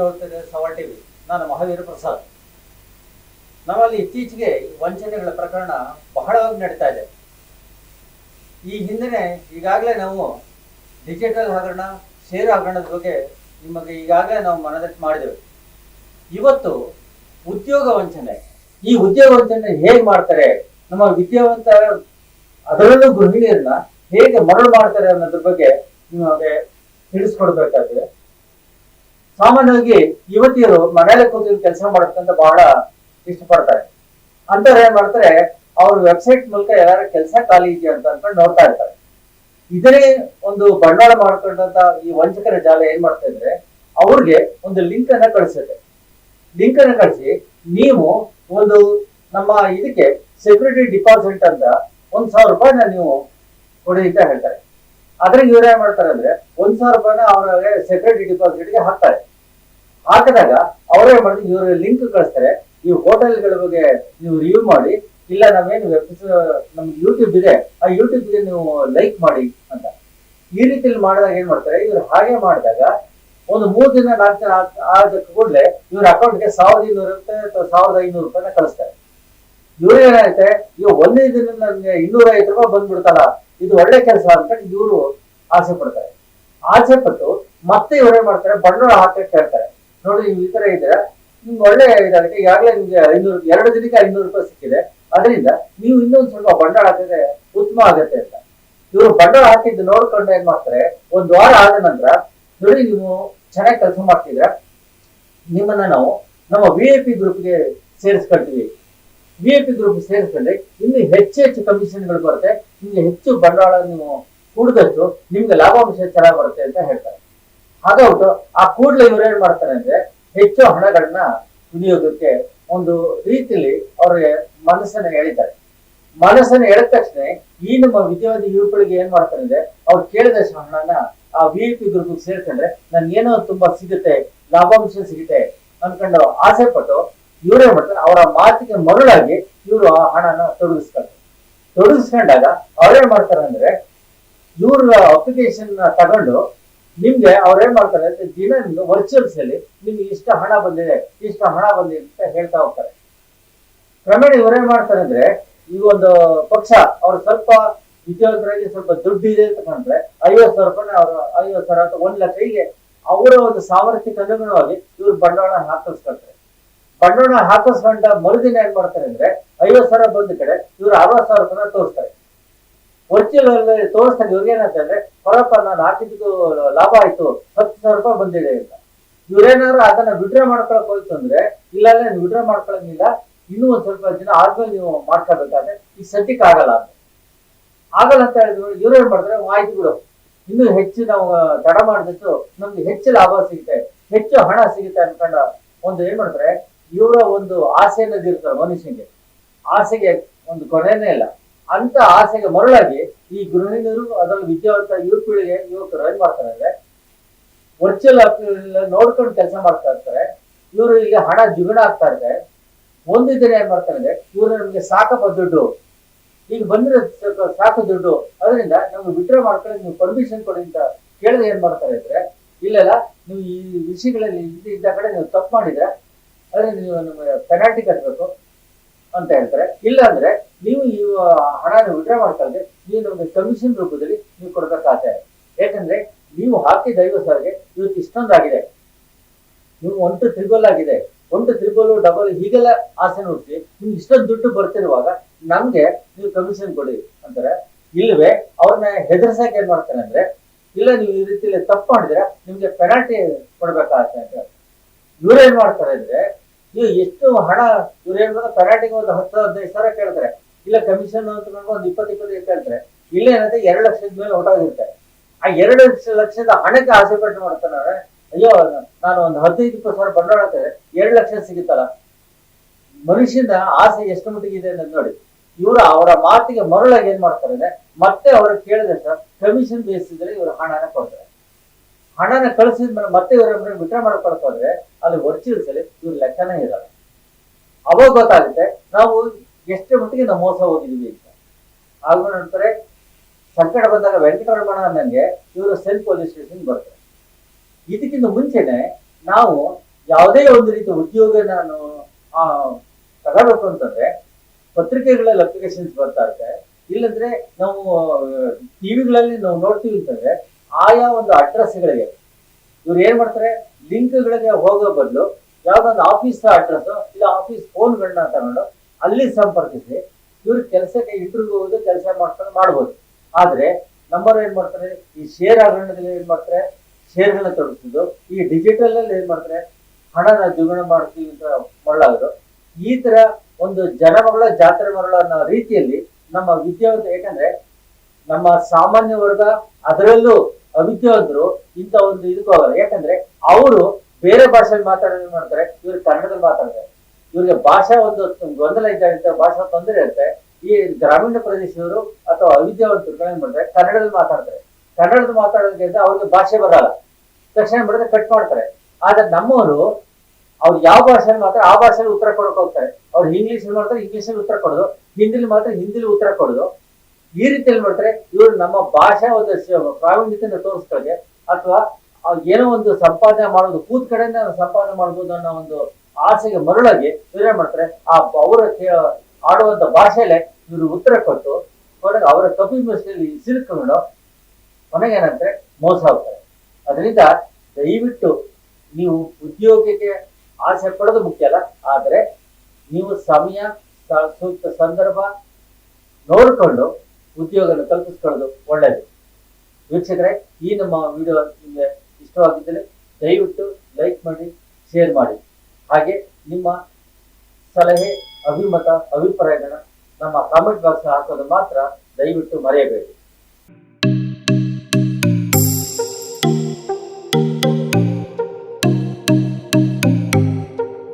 ನೋಡ್ತಿದ್ದೆ ಸವಾಲ್ ಟಿವಿ. ನಾನು ಮಹಾವೀರ ಪ್ರಸಾದ್. ನಮ್ಮಲ್ಲಿ ಇತ್ತೀಚೆಗೆ ವಂಚನೆಗಳ ಪ್ರಕರಣ ಬಹಳವಾಗಿ ನಡೀತಾ ಇದೆ. ಈ ಹಿಂದೆ ಈಗಾಗಲೇ ನಾವು ಡಿಜಿಟಲ್ ಹಗರಣ, ಷೇರು ಹಗರಣದ ಬಗ್ಗೆ ನಿಮಗೆ ಈಗಾಗಲೇ ನಾವು ಮನದಟ್ಟು ಮಾಡಿದೆವು. ಇವತ್ತು ಉದ್ಯೋಗ ವಂಚನೆ. ಈ ಉದ್ಯೋಗ ವಂಚನೆ ಹೇಗೆ ಮಾಡ್ತಾರೆ, ನಮ್ಮ ವಿದ್ಯಾವಂತ ಅದರಲ್ಲೂ ಗೃಹಿಣಿಯರನ್ನ ಹೇಗೆ ಮರಳು ಮಾಡ್ತಾರೆ ಅನ್ನೋದ್ರ ಬಗ್ಗೆ ನಿಮಗೆ ತಿಳಿಸ್ಕೊಡ್ಬೇಕಾಗ್ತದೆ. ಸಾಮಾನ್ಯವಾಗಿ ಯುವತಿಯರು ಮನೆಯಲ್ಲಿ ಕೂತು ಕೆಲಸ ಮಾಡೋಕ್ಕಂತ ಬಹಳ ಇಷ್ಟಪಡ್ತಾರೆ. ಅಂತವ್ರು ಏನ್ ಮಾಡ್ತಾರೆ, ಅವ್ರ ವೆಬ್ಸೈಟ್ ಮೂಲಕ ಯಾರು ಕೆಲಸ ಖಾಲಿ ಇದೆಯಾ ಅಂತ ಅನ್ಕೊಂಡು ನೋಡ್ತಾ ಇರ್ತಾರೆ. ಇದನ್ನೇ ಒಂದು ಬಂಡವಾಳ ಮಾಡ್ಕೊಂಡಂತ ಈ ವಂಚಕರ ಜಾಲ ಏನ್ ಮಾಡ್ತಾ ಇದ್ರೆ, ಅವ್ರಿಗೆ ಒಂದು ಲಿಂಕ್ ಅನ್ನ ಕಳಿಸುತ್ತೆ. ಲಿಂಕ್ ಅನ್ನ ಕಳಿಸಿ, ನೀವು ಒಂದು ನಮ್ಮ ಇದಕ್ಕೆ ಸೆಕ್ಯೂರಿಟಿ ಡಿಪಾಸಿಟ್ ಅಂತ 1,000 ರೂಪಾಯಿನ ನೀವು ಕೊಡಿ ಅಂತ ಹೇಳ್ತಾರೆ. ಆದ್ರೆ ಇವ್ರು ಏನ್ ಮಾಡ್ತಾರೆ ಅಂದ್ರೆ 1,000 ರೂಪಾಯಿನ ಅವ್ರಿಗೆ ಸೆಕ್ಯೂರಿಟಿ ಡಿಪಾಸಿಟ್ಗೆ ಹಾಕ್ತಾರೆ. ಹಾಕಿದಾಗ ಅವರೇ ಮಾಡಿದ್ರೆ ಇವ್ರ ಲಿಂಕ್ ಕಳಿಸ್ತಾರೆ. ಈ ಹೋಟೆಲ್ಗಳ ಬಗ್ಗೆ ನೀವು ರಿವ್ಯೂ ಮಾಡಿ, ಇಲ್ಲ ನಾವೇನು ನಮ್ಗೆ ಯೂಟ್ಯೂಬ್ ಇದೆ, ಆ ಯೂಟ್ಯೂಬ್ಗೆ ನೀವು ಲೈಕ್ ಮಾಡಿ ಅಂತ. ಈ ರೀತಿಯಲ್ಲಿ ಮಾಡಿದಾಗ ಏನ್ ಮಾಡ್ತಾರೆ, ಇವ್ರು ಹಾಗೆ ಮಾಡಿದಾಗ ಒಂದು 3 ದಿನ 4 ದಿನ ಆದ ಕೂಡಲೇ ಇವ್ರ ಅಕೌಂಟ್ಗೆ 1,200 ರೂಪಾಯಿ ಅಥವಾ 1,500 ರೂಪಾಯಿನ ಕಳಿಸ್ತಾರೆ. ಇವ್ರು ಏನಾಯ್ತೆ, ಇವ್ ಒಂದೇ ದಿನ ನನ್ಗೆ 250 ರೂಪಾಯಿ ಬಂದ್ಬಿಡ್ತಲ್ಲ, ಇದು ಒಳ್ಳೆ ಕೆಲಸ ಅಂತ ಇವರು ಆಸೆ ಪಡ್ತಾರೆ. ಆಸೆ ಪಟ್ಟು ಮತ್ತೆ ಇವ್ರೇನ್ ಮಾಡ್ತಾರೆ, ಬಂಡವಾಳ ಹಾಕಕ್ಕೆ ಹೇಳ್ತಾರೆ. ನೋಡಿ, ನೀವು ಈ ತರ ಇದ್ರೆ ನಿಮ್ಗೆ ಒಳ್ಳೆ ಇದಾಗುತ್ತೆ, ಈಗಾಗಲೇ ನಿಮ್ಗೆ 2 ದಿನಕ್ಕೆ 500 ರೂಪಾಯಿ ಸಿಕ್ಕಿದೆ, ಅದರಿಂದ ನೀವು ಇನ್ನೊಂದು ಸ್ವಲ್ಪ ಬಂಡವಾಳ ಹಾಕಿದ್ರೆ ಉತ್ತಮ ಆಗತ್ತೆ ಅಂತ. ಇವರು ಬಂಡವಾಳ ಹಾಕಿದ್ದು ನೋಡ್ಕೊಂಡು ಏನ್ ಮಾಡ್ತಾರೆ, 1 ವಾರ ಆದ ನಂತರ ನೋಡಿ ನೀವು ಚೆನ್ನಾಗಿ ಕೆಲಸ ಮಾಡ್ತಿದ್ರೆ ನಿಮ್ಮನ್ನ ನಾವು ನಮ್ಮ VIP ಗ್ರೂಪ್ಗೆ ಸೇರಿಸ್ಕೊಳ್ತೀವಿ. VIP ಗ್ರೂಪ್ ಸೇರಿಸ್ಕೊಂಡ್ರೆ ಇನ್ನು ಹೆಚ್ಚು ಕಮಿಷನ್ಗಳು ಬರುತ್ತೆ, ನಿಮ್ಗೆ ಹೆಚ್ಚು ಬಂಡವಾಳ ನೀವು ಕೂಡಿದಷ್ಟು ನಿಮ್ಗೆ ಲಾಭಾಂಶ ಚೆನ್ನಾಗಿ ಬರುತ್ತೆ ಅಂತ ಹೇಳ್ತಾರೆ. ಹಾಗಾಗ್ಬಿಟ್ಟು ಆ ಕೂಡಲೇ ಇವ್ರು ಏನ್ ಮಾಡ್ತಾರೆ ಅಂದ್ರೆ, ಹೆಚ್ಚು ಹಣಗಳನ್ನ ವಿನಿಯೋಗಕ್ಕೆ ಒಂದು ರೀತಿಯಲ್ಲಿ ಅವ್ರಿಗೆ ಮನಸ್ಸನ್ನ ಎಳಿತಾರೆ. ಮನಸ್ಸನ್ನ ಎಳೆದ ತಕ್ಷಣ ಈ ನಮ್ಮ ವಿದ್ಯಾರ್ಥಿ ಯುವಕರಿಗೆ ಏನ್ ಮಾಡ್ತಾರೆ ಅಂದ್ರೆ, ಅವ್ರು ಕೇಳಿದಷ್ಟು ಹಣನ ಆ VIP ಗ್ರೂಪ್ ಸೇರ್ಕೊಂಡ್ರೆ ನನ್ಗೆ ಏನೋ ತುಂಬಾ ಸಿಗುತ್ತೆ, ಲಾಭಾಂಶ ಸಿಗುತ್ತೆ ಅನ್ಕೊಂಡು ಆಸೆ ಪಟ್ಟು ಇವ್ರೇನ್ ಮಾಡ್ತಾರೆ, ಅವರ ಮಾತಿಗೆ ಮರುಳಾಗಿ ಇವರು ಆ ಹಣನ ತೊಡಗಿಸ್ಕೊಂಡಾಗ ಅವ್ರೇನ್ ಮಾಡ್ತಾರೆ ಅಂದ್ರೆ, ಇವ್ರ ಅಪ್ಲಿಕೇಶನ್ ತಗೊಂಡು ನಿಮ್ಗೆ ಅವ್ರೇನ್ ಮಾಡ್ತಾರೆ ಅಂದ್ರೆ, ದಿನ ನಿಮ್ಗೆ ವರ್ಚುವಲ್ಸ್ ಅಲ್ಲಿ ನಿಮ್ಗೆ ಇಷ್ಟ ಹಣ ಬಂದಿದೆ ಅಂತ ಹೇಳ್ತಾ ಹೋಗ್ತಾರೆ. ಕ್ರಮೇಣ ಇವರೇನ್ ಮಾಡ್ತಾರೆ ಅಂದ್ರೆ, ಈ ಒಂದು ಪಕ್ಷ ಅವ್ರು ಸ್ವಲ್ಪ ವಿದ್ಯಾವಂತರಾಗಿ ಸ್ವಲ್ಪ ದುಡ್ಡು ಇದೆ ಅಂತ ಕಂಡ್ರೆ 50,000 ರೂಪಾಯಿ ಅವ್ರು 50,000 ಅಥವಾ 1 ಲಕ್ಷ ಹೀಗೆ ಅವರ ಒಂದು ಸಾಮರ್ಥ್ಯಕ್ಕೆ ಅನುಗುಣವಾಗಿ ಇವ್ರು ಬಂಡವಾಳ ಹಾಕಿಸ್ಕೊಳ್ತಾರೆ. ಬಂಡವಾಳ ಹಾಕಿಸ್ಕೊಂಡ ಮರುದಿನ ಏನ್ ಮಾಡ್ತಾರೆ ಅಂದ್ರೆ, 50,000 ಬಂದ ಕಡೆ ಇವ್ರು 60,000 ರೂಪಾಯಿ ತೋರಿಸ್ತಾರೆ. ವರ್ಚುವಲ್ ತೋರಿಸ್ತಾರೆ. ಇವ್ರಿಗೆ ಏನಂತಂದ್ರೆ, ಹೊರಪ್ಪ ನಾನು ಹಾಕಿದ್ದು ಲಾಭ ಆಯ್ತು, 10,000 ರೂಪಾಯಿ ಬಂದಿದೆ ಅಂತ. ಇವ್ರೇನಾದ್ರು ಅದನ್ನ ವಿಡ್ರಾ ಮಾಡ್ಕೊಳಕ್ ಹೋಯ್ತು ಅಂದ್ರೆ, ಇಲ್ಲ ವಿಡ್ರಾ ಮಾಡ್ಕೊಳಂಗಿಲ್ಲ, ಇನ್ನೂ ಒಂದ್ ಸ್ವಲ್ಪ ದಿನ ಆದ್ಮೇಲೆ ನೀವು ಮಾಡ್ಕೋಬೇಕಾದ್ರೆ ಈ ಸದ್ಯಕ್ಕೆ ಆಗಲ್ಲ ಅಂತ ಹೇಳಿದ್ರು. ಇವ್ರು ಏನ್ ಮಾಡ್ತಾರೆ, ಆಯ್ತು ಬಿಡು, ಇನ್ನೂ ಹೆಚ್ಚು ನಾವು ತಡ ಮಾಡಿದಷ್ಟು ನಮ್ಗೆ ಹೆಚ್ಚು ಲಾಭ ಸಿಗುತ್ತೆ, ಹೆಚ್ಚು ಹಣ ಸಿಗುತ್ತೆ ಅನ್ಕೊಂಡ ಒಂದು ಏನ್ ಮಾಡ್ತಾರೆ, ಇವರ ಒಂದು ಆಸೆ ಅನ್ನೋದಿರ್ತಾರೆ ಮನುಷ್ಯನಿಗೆ. ಆಸೆಗೆ ಒಂದು ಕೊನೆನೇ ಇಲ್ಲ. ಅಂತ ಆಸೆಗೆ ಮರುಳಾಗಿ ಈ ಗೃಹಿಣಿಯರು, ಅದರಲ್ಲಿ ವಿದ್ಯಾವಂತ ಯುವಕರು ಏನ್ ಮಾಡ್ತಾರೆ ಅಂದ್ರೆ, ವರ್ಚುವಲ್ ನೋಡ್ಕೊಂಡು ಕೆಲಸ ಮಾಡ್ತಾ ಇರ್ತಾರೆ. ಇವರು ಈಗ ಹಣ ದ್ವಿಗುಣ ಆಗ್ತಾ ಇದೆ. ಒಂದು ದಿನ ಏನ್ ಮಾಡ್ತಾರೆ ಅಂದ್ರೆ, ಇವ್ರು ನಮ್ಗೆ ಸಾಕಪ್ಪ ದುಡ್ಡು, ಈಗ ಬಂದ್ರೆ ಸಾಕು ದುಡ್ಡು, ಅದರಿಂದ ನಮ್ಗೆ ವಿಡ್ರಾ ಮಾಡ್ಕೊಂಡು ನೀವು ಪರ್ಮಿಷನ್ ಕೊಡಿ ಅಂತ ಕೇಳಿದ್ರೆ ಏನ್ ಮಾಡ್ತಾರೆ ಅಂದ್ರೆ, ಇಲ್ಲ ನೀವು ಈ ವಿಷಯಗಳಲ್ಲಿ ಇದ್ದ ಕಡೆ ನೀವು ತಪ್ಪು ಮಾಡಿದ್ರೆ ಅದರಿಂದ ನೀವು ನಮ್ಗೆ ಪೆನಾಲ್ಟಿ ಕಟ್ಟಬೇಕು ಅಂತ ಹೇಳ್ತಾರೆ. ಇಲ್ಲ ಅಂದ್ರೆ ನೀವು ಈ ಹಣನ ವಿಡ್ರಾ ಮಾಡ್ಕೊಂಡ್ರೆ ನೀವು ನಮ್ಗೆ ಕಮಿಷನ್ ರೂಪದಲ್ಲಿ ನೀವು ಕೊಡ್ಬೇಕಾಗ್ತದೆ. ಯಾಕಂದ್ರೆ ನೀವು ಹಾಕಿದ 50,000ಗೆ ಇವತ್ತು ಇಷ್ಟೊಂದಾಗಿದೆ, ನೀವು 1 ತ್ರಿಬಲ್ ಆಗಿದೆ, 1 ತ್ರಿಬಲ್ ಡಬಲ್ ಹೀಗೆಲ್ಲ ಆಸೆ ನೋಡ್ತೀವಿ, ನಿಮ್ಗೆ ಇಷ್ಟೊಂದು ದುಡ್ಡು ಬರ್ತಿರುವಾಗ ನಮ್ಗೆ ನೀವು ಕಮಿಷನ್ ಕೊಡಿ ಅಂತಾರೆ. ಇಲ್ವೇ ಅವ್ರನ್ನ ಹೆದರ್ಸಕ್ಕೆ ಏನ್ ಮಾಡ್ತಾರೆ ಅಂದ್ರೆ, ಇಲ್ಲ ನೀವು ಈ ರೀತಿಯಲ್ಲಿ ತಪ್ಪು ಮಾಡಿದ್ರೆ ನಿಮ್ಗೆ ಪೆನಾಲ್ಟಿ ಕೊಡ್ಬೇಕಾಗತ್ತೆ ಅಂತ. ಇವ್ರೇನ್ ಮಾಡ್ತಾರೆ ಅಂದ್ರೆ, ನೀವು ಎಷ್ಟು ಹಣ ಇವ್ರೇನ್ ಪೆನಾಲ್ಟಿಗೆ ಒಂದು 10-15,000 ಕೇಳ್ತಾರೆ, ಇಲ್ಲ ಕಮಿಷನ್ ಅಂತ ಒಂದು 20-25 ಕೇಳ್ತಾರೆ. ಇಲ್ಲೇನಂದ್ರೆ 2 ಲಕ್ಷದ ಮೇಲೆ ಹೊರಟಾಗಿರುತ್ತೆ. ಆ 2 ಲಕ್ಷದ ಹಣಕ್ಕೆ ಆಸೆ ಪಟ್ಟು ಮಾಡ್ತಾರೆ. ಅಯ್ಯೋ, ನಾನು ಒಂದು 15-20,000 ಬಂಡವಾಳ ಹಾಕಿದ್ರೆ 2 ಲಕ್ಷ ಸಿಗುತ್ತಲ್ಲ. ಮನುಷ್ಯನ ಆಸೆ ಎಷ್ಟು ಮಟ್ಟಿಗೆ ಇದೆ ಅನ್ನೋದು ನೋಡಿ. ಇವರು ಅವರ ಮಾತಿಗೆ ಮರುಳಾಗಿ ಏನ್ ಮಾಡ್ತಾರೆ ಅಂದ್ರೆ, ಮತ್ತೆ ಅವರು ಕೇಳಿದಷ್ಟು ಕಮಿಷನ್ ಬೇಸಿದ್ರೆ ಇವರು ಹಣನ ಕೊಡ್ತಾರೆ. ಹಣನ ಕಳಿಸಿದ ಮತ್ತೆ ಇವರ ವಿಡ್ರಾ ಮಾಡ್ಕೊಳ್ತಾರೆ. ಅಲ್ಲಿ ವರ್ಚುವಲ್ಸ್ ಅಲ್ಲಿ ಇವ್ರ ಲೆಕ್ಕನೇ ಇರಲ್ಲ. ಅವಾಗ ಗೊತ್ತಾಗುತ್ತೆ ನಾವು ಎಷ್ಟು ಮಟ್ಟಿಗೆ ನಾವು ಮೋಸ ಹೋಗಿದೀವಿ ಅಂತ. ಆಗ ನೋಡ್ತಾರೆ, ಸಂಕಟ ಬಂದಾಗ ವೆಂಕಟರಮಣ ಅನ್ನಂಗೆ ಇವರು ಸೆಲ್ ಪೊಲೀಸ್ ಸ್ಟೇಷನ್ ಬರ್ತಾರೆ. ಇದಕ್ಕಿಂತ ಮುಂಚೆನೆ ನಾವು ಯಾವುದೇ ಒಂದು ರೀತಿಯ ಉದ್ಯೋಗ ನಾನು ಆ ತಗೋಬೇಕು ಅಂತಂದ್ರೆ ಪತ್ರಿಕೆಗಳಲ್ಲಿ ಅಪ್ಲಿಕೇಶನ್ಸ್ ಬರ್ತಾ ಇರುತ್ತೆ. ಇಲ್ಲಂದ್ರೆ ನಾವು ಟಿವಿಗಳಲ್ಲಿ ನಾವು ನೋಡ್ತೀವಿ ಅಂತಂದ್ರೆ ಆಯಾ ಒಂದು ಅಡ್ರೆಸ್ಗಳಿಗೆ ಇವ್ರು ಏನ್ ಮಾಡ್ತಾರೆ, ಲಿಂಕ್ಗಳಿಗೆ ಹೋಗೋ ಬದಲು ಯಾವ್ದೊಂದು ಆಫೀಸ್ ಅಡ್ರೆಸ್ ಇಲ್ಲ ಆಫೀಸ್ ಫೋನ್ಗಳನ್ನ ತಗೊಂಡು ಅಲ್ಲಿ ಸಂಪರ್ಕಿಸಿ ಇವ್ರ ಕೆಲಸಕ್ಕೆ ಇಂಟರ್ವ್ಯೂ ಹೋಗೋದು, ಕೆಲಸ ಮಾಡ್ಕೊಂಡು ಮಾಡ್ಬೋದು. ಆದ್ರೆ ನಂಬರ್ ಏನ್ ಮಾಡ್ತಾರೆ, ಈ ಶೇರ್ ಹಗರಣದಲ್ಲಿ ಏನ್ ಮಾಡ್ತಾರೆ, ಶೇರ್ಗಳನ್ನ ತೊಡಗಿಸೋದು, ಈ ಡಿಜಿಟಲ್ ಅಲ್ಲಿ ಏನ್ ಮಾಡ್ತಾರೆ, ಹಣನ ದ್ವಿಗುಣ ಮಾಡ್ತೀವಿ ಅಂತ ಮರಳಾದ್ರು. ಈ ತರ ಒಂದು ಜನಮಗಳ ಜಾತ್ರೆ ಮರಳು ಅನ್ನೋ ರೀತಿಯಲ್ಲಿ ನಮ್ಮ ವಿದ್ಯಾವಂತ, ಯಾಕಂದ್ರೆ ನಮ್ಮ ಸಾಮಾನ್ಯ ವರ್ಗ ಅದರಲ್ಲೂ ಅವಿದ್ಯಾವಂತರು ಇಂಥ ಒಂದು ಇದಕ್ಕೂ ಹೋಗಲ್ಲ. ಯಾಕಂದ್ರೆ ಅವರು ಬೇರೆ ಭಾಷೆಯಲ್ಲಿ ಮಾತಾಡೋದು ಮಾಡ್ತಾರೆ, ಇವ್ರು ಕನ್ನಡದಲ್ಲಿ ಮಾತಾಡ್ತಾರೆ. ಇವ್ರಿಗೆ ಭಾಷಾ ಒಂದು ಗೊಂದಲ ಇದ್ದ ಭಾಷಾ ತೊಂದರೆ ಇರುತ್ತೆ. ಈ ಗ್ರಾಮೀಣ ಪ್ರದೇಶದವರು ಅಥವಾ ಅವಿದ್ಯಾವಂತರು ಏನ್ ಮಾಡ್ತಾರೆ, ಕನ್ನಡದಲ್ಲಿ ಮಾತಾಡ್ತಾರೆ. ಕನ್ನಡದಲ್ಲಿ ಮಾತಾಡೋದ್ರಿಂದ ಅವ್ರಿಗೆ ಭಾಷೆ ಬರಲ್ಲ, ತಕ್ಷಣ ಮಾಡಿದ್ರೆ ಕಟ್ ಮಾಡ್ತಾರೆ. ಆದ್ರೆ ನಮ್ಮವರು ಅವ್ರು ಯಾವ ಭಾಷೆಯಲ್ಲಿ ಮಾತ್ರ ಆ ಭಾಷೆಯಲ್ಲಿ ಉತ್ತರ ಕೊಡಕ್ ಹೋಗ್ತಾರೆ. ಅವ್ರು ಇಂಗ್ಲಿಷ್ ಮಾಡ್ತಾರೆ, ಇಂಗ್ಲಿಷಲ್ಲಿ ಉತ್ತರ ಕೊಡೋದು, ಹಿಂದಿಲಿ ಮಾತ್ರ ಹಿಂದಿಲಿ ಉತ್ತರ ಕೊಡೋದು. ಈ ರೀತಿಯಲ್ಲಿ ಮಾಡ್ತಾರೆ. ಇವರು ನಮ್ಮ ಭಾಷೆ ಒಂದು ಪ್ರಾವೀಣ್ಯತೆಯನ್ನು ತೋರಿಸ್ತಾರೆ, ಅಥವಾ ಏನೋ ಒಂದು ಸಂಪಾದನೆ ಮಾಡೋದು, ಕೂತ್ ಕಡೆಯಿಂದ ಸಂಪಾದನೆ ಮಾಡ್ಬೋದು ಅನ್ನೋ ಒಂದು ಆಸೆಗೆ ಮರಳಾಗಿ ಇವ್ರೇನ್ ಮಾಡ್ತಾರೆ, ಅವರ ಆಡುವಂತ ಭಾಷೆಯಲ್ಲೇ ಇವರು ಉತ್ತರ ಕೊಟ್ಟು ಕೊನೆಗೆ ಅವರ ಕಪಿ ಮಸ್ತಿಯಲ್ಲಿ ಸಿಲುಕೊಂಡು ಕೊನೆಗೆ ಏನಂದ್ರೆ ಮೋಸ ಹೋಗ್ತಾರೆ. ಅದರಿಂದ ದಯವಿಟ್ಟು ನೀವು ಉದ್ಯೋಗಕ್ಕೆ ಆಸೆ ಪಡೋದು ಮುಖ್ಯ ಅಲ್ಲ, ಆದ್ರೆ ನೀವು ಸಮಯ ಸೂಕ್ತ ಸಂದರ್ಭ ನೋಡಿಕೊಂಡು ಉದ್ಯೋಗನ ಕಲ್ಪಿಸ್ಕೊಳ್ಳೋದು ಒಳ್ಳೆಯದು. ವೀಕ್ಷಕರೇ, ಈ ನಮ್ಮ ವಿಡಿಯೋ ನಿಮಗೆ ಇಷ್ಟವಾಗಿದ್ದರೆ ದಯವಿಟ್ಟು ಲೈಕ್ ಮಾಡಿ, ಶೇರ್ ಮಾಡಿ. ಹಾಗೆ ನಿಮ್ಮ ಸಲಹೆ, ಅಭಿಮತ, ಅಭಿಪ್ರಾಯಗಳನ್ನ ನಮ್ಮ ಕಾಮೆಂಟ್ ಬಾಕ್ಸ್ ಹಾಕೋದು ಮಾತ್ರ ದಯವಿಟ್ಟು ಮರೆಯಬೇಡಿ.